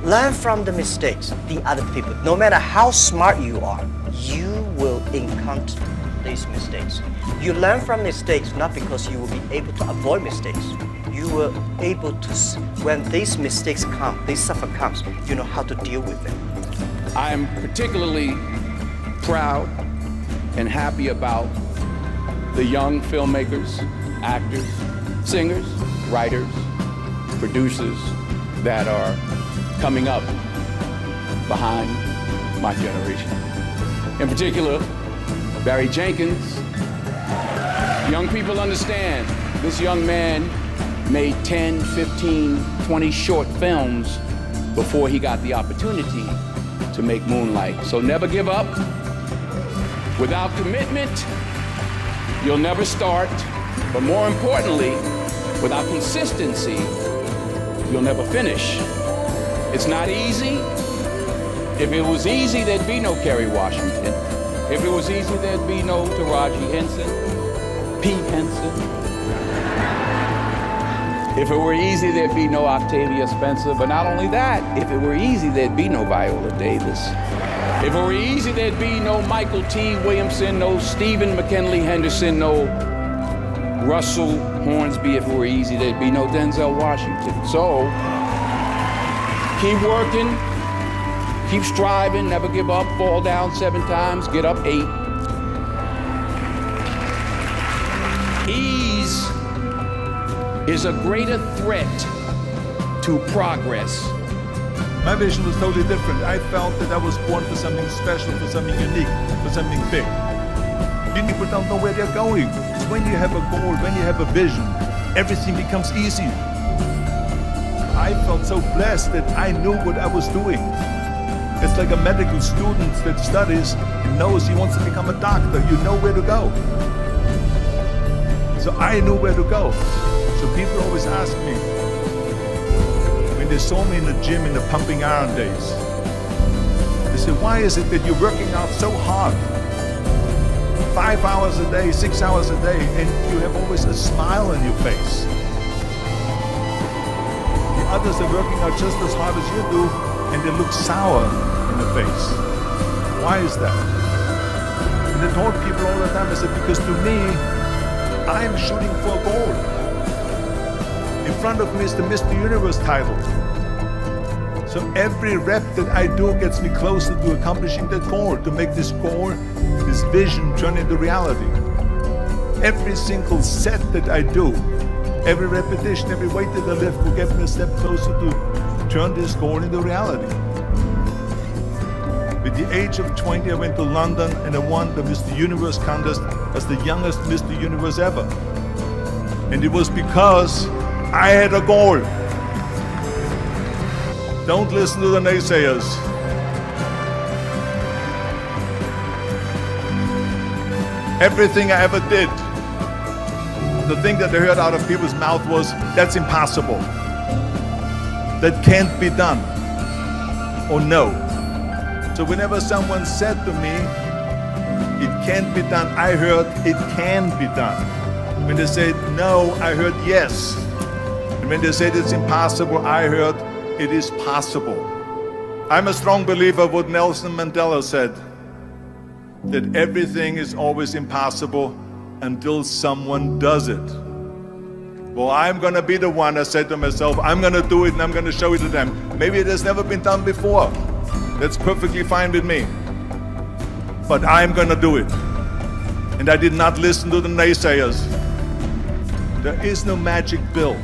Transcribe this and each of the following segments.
Learn from the mistakes, the other people. No matter how smart you are, you will encounter these mistakes. You learn from mistakes not because you will be able to avoid mistakes. You will able to, when these mistakes come, this suffer comes, you know how to deal with them. I am particularly proud and happy about the young filmmakers, actors, singers, writers, producers that are coming up behind my generation. In particular, Barry Jenkins. Young people understand this young man made 10, 15, 20 short films before he got the opportunity to make Moonlight. So never give up. Without commitment, you'll never start. But more importantly, without consistency, you'll never finish. It's not easy. If it was easy, there'd be no Kerry Washington. If it was easy, there'd be no Taraji Henson, Pete Henson. If it were easy, there'd be no Octavia Spencer. But not only that, if it were easy, there'd be no Viola Davis. If it were easy, there'd be no Michael T. Williamson, no Stephen McKinley Henderson, no Russell Hornsby. If it were easy, there'd be no Denzel Washington. So, keep working, keep striving, never give up, fall down 7 times, get up 8. Ease is a greater threat to progress. My vision was totally different. I felt that I was born for something special, for something unique, for something big. People don't know where they're going. When you have a goal, when you have a vision, everything becomes easy. I felt so blessed that I knew what I was doing. It's like a medical student that studies and knows he wants to become a doctor. You know where to go. So I knew where to go. So people always ask me, when they saw me in the gym in the pumping iron days, they said, why is it that you're working out so hard? 5 hours a day, 6 hours a day, and you have always a smile on your face. The others are working out just as hard as you do, and they look sour in the face. Why is that? And I told people all the time, I said, because to me, I'm shooting for a goal. In front of me is the Mr. Universe title. So every rep that I do gets me closer to accomplishing that goal, to make this goal, this vision turn into reality. Every single set that I do, every repetition, every weight that I lift will get me a step closer to turn this goal into reality. At the age of 20, I went to London and I won the Mr. Universe contest as the youngest Mr. Universe ever. And it was because I had a goal. Don't listen to the naysayers. Everything I ever did, the thing that I heard out of people's mouth was, that's impossible. That can't be done. Or no. So whenever someone said to me, it can't be done, I heard, it can be done. When they said no, I heard yes. And when they said it's impossible, I heard it is possible. I'm a strong believer of what Nelson Mandela said, that everything is always impossible until someone does it. Well, I'm gonna be the one, I said to myself, I'm gonna do it and I'm gonna show it to them. Maybe it has never been done before. That's perfectly fine with me. But I'm gonna do it. And I did not listen to the naysayers. There is no magic pill.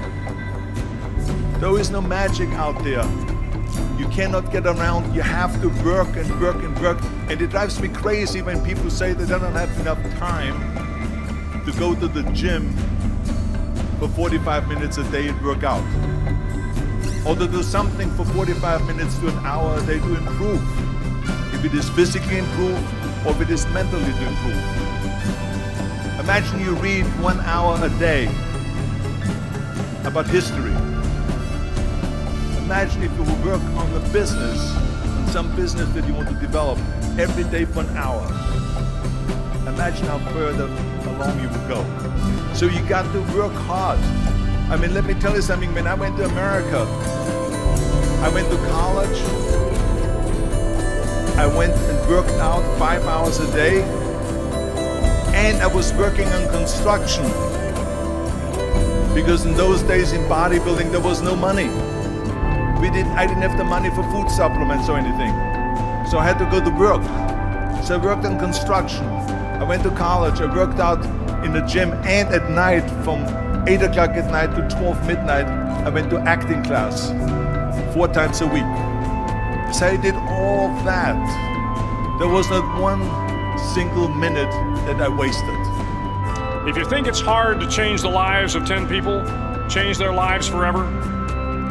There is no magic out there. You cannot get around. You have to work and work and work. And it drives me crazy when people say that they don't have enough time to go to the gym for 45 minutes a day and work out. Or to do something for 45 minutes to an hour a day to improve. If it is physically improved or if it is mentally to improve. Imagine you read 1 hour a day about history. Imagine if you would work on a business, on some business that you want to develop every day for an hour. Imagine how further along you would go. So you got to work hard. I mean, let me tell you something, when I went to America, I went to college. I went and worked out 5 hours a day. And I was working on construction. Because in those days in bodybuilding, there was no money. I didn't have the money for food supplements or anything. So I had to go to work. So I worked on construction. I went to college. I worked out in the gym, and at night from 8 o'clock at night to 12 midnight, I went to acting class 4 times a week. So I did all that. There was not one single minute that I wasted. If you think it's hard to change the lives of 10 people, change their lives forever,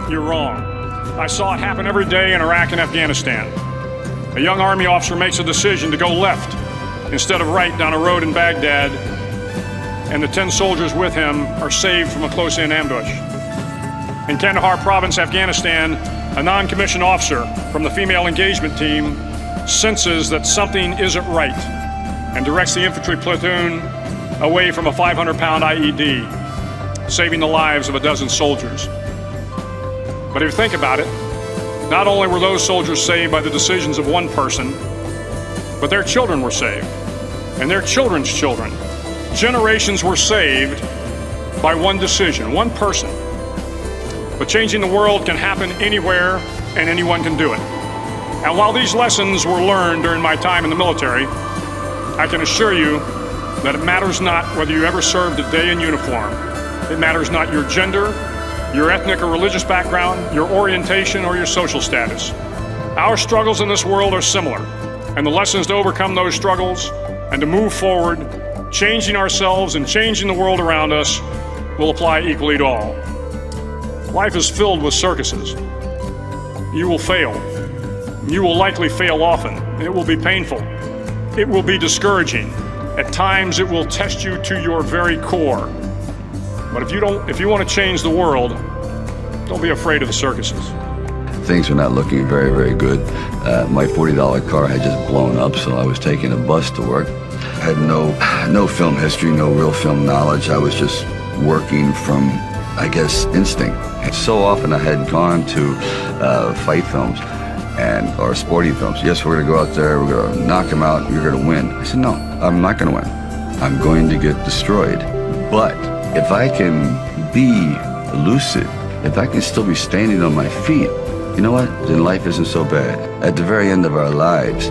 you're wrong. I saw it happen every day in Iraq and Afghanistan. A young Army officer makes a decision to go left instead of right down a road in Baghdad, and the 10 soldiers with him are saved from a close-in ambush. In Kandahar province, Afghanistan, a non-commissioned officer from the female engagement team senses that something isn't right and directs the infantry platoon away from a 500-pound IED, saving the lives of a dozen soldiers. But if you think about it, not only were those soldiers saved by the decisions of one person, but their children were saved, and their children's children. Generations were saved by one decision, one person. But changing the world can happen anywhere, and anyone can do it. And while these lessons were learned during my time in the military, I can assure you that it matters not whether you ever served a day in uniform. It matters not your gender, your ethnic or religious background, your orientation, or your social status. Our struggles in this world are similar, and the lessons to overcome those struggles and to move forward, changing ourselves and changing the world around us, will apply equally to all. Life is filled with circuses. You will fail. You will likely fail often. It will be painful. It will be discouraging. At times it will test you to your very core. But if you want to change the world, don't be afraid of the circuses. Things were not looking very, very good. My $40 car had just blown up, so I was taking a bus to work. I had no film history, no real film knowledge. I was just working from, I guess, instinct. And so often I had gone to fight films or sporting films. Yes, we're going to go out there, we're going to knock him out, you're going to win. I said, no, I'm not going to win. I'm going to get destroyed. But if I can be lucid, if I can still be standing on my feet, you know what? Then life isn't so bad. At the very end of our lives,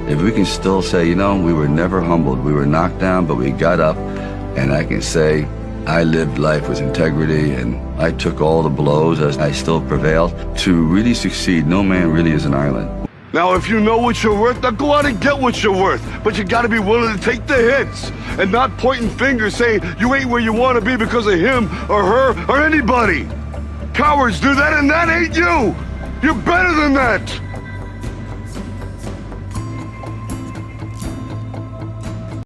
if we can still say, you know, we were never humbled, we were knocked down, but we got up, and I can say, I lived life with integrity, and I took all the blows as I still prevailed. To really succeed, no man really is an island. Now, if you know what you're worth, now go out and get what you're worth. But you gotta be willing to take the hits and not pointing fingers saying you ain't where you wanna be because of him or her or anybody. Cowards do that, and that ain't you. You're better than that.